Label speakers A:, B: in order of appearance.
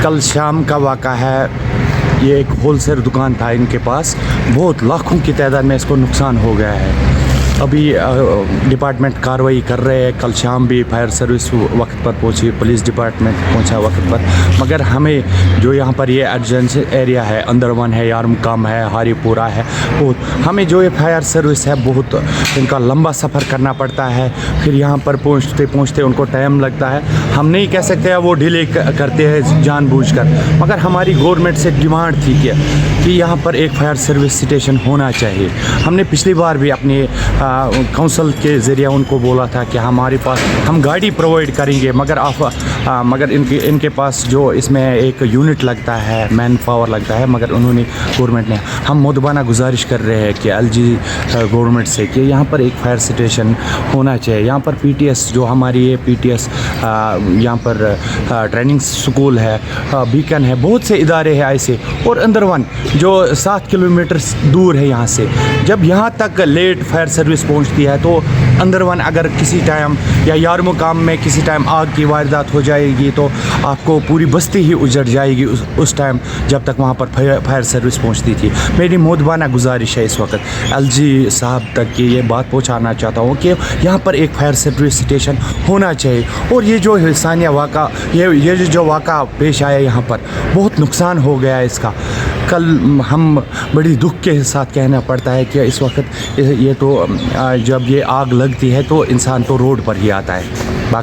A: कल शाम का वाक़ा है। ये एक होलसेल दुकान था इनके पास, बहुत लाखों की तादाद में इसको नुकसान हो गया है। अभी डिपार्टमेंट कार्रवाई कर रहे हैं। कल शाम भी फायर सर्विस वक्त पर पहुंची, पुलिस डिपार्टमेंट पहुंचा वक्त पर, मगर हमें जो यहाँ पर ये एडजेंसी एरिया है, अंदरवन है, यारमुकाम है, हारीपुरा है, बहुत हमें जो ये फायर सर्विस है बहुत इनका लंबा सफ़र करना पड़ता है। फिर यहाँ पर पहुँचते पहुँचते उनको टाइम लगता है। हम नहीं कह सकते हैं वो डिले करते हैं जानबूझकर, मगर हमारी गवर्नमेंट से डिमांड थी कि यहाँ पर एक फायर सर्विस स्टेशन होना चाहिए। हमने पिछली बार भी अपने काउंसिल के ज़रिए उनको बोला था कि हमारे पास हम गाड़ी प्रोवाइड करेंगे, मगर इनके पास जो इसमें एक यूनिट लगता है, मैन पावर लगता है, मगर उन्होंने गवर्नमेंट ने, हम मुदबाना गुजारिश कर रहे हैं कि एलजी गवर्नमेंट से कि यहाँ पर एक फायर स्टेशन होना चाहिए। यहाँ पर पीटीएस जो हमारी ये पीटीएस यहाँ पर ट्रेनिंग स्कूल है, बीकन है, बहुत से इदारे हैं ऐसे, और अंदरवन जो 7 किलोमीटर दूर है यहाँ से। जब यहाँ तक लेट फायर सर्विस पहुँचती है तो अंदरवन अगर किसी टाइम या यारमुकाम में किसी टाइम आग की वारदात हो जाएगी तो आपको पूरी बस्ती ही उजड़ जाएगी उस टाइम, जब तक वहाँ पर फायर सर्विस पहुँचती थी। मेरी मुदबाना गुजारिश है इस वक्त एलजी साहब तक कि ये बात पहुँचाना चाहता हूँ कि यहाँ पर एक फायर सर्विस स्टेशन होना चाहिए। और ये जो सानिया वाक़ा, ये जो वाक़ा पेश आया यहाँ पर, बहुत नुकसान हो गया है इसका। कल हम बड़ी दुख के साथ कहना पड़ता है कि इस वक्त ये तो जब ये आग लगती है तो इंसान तो रोड पर ही आता है।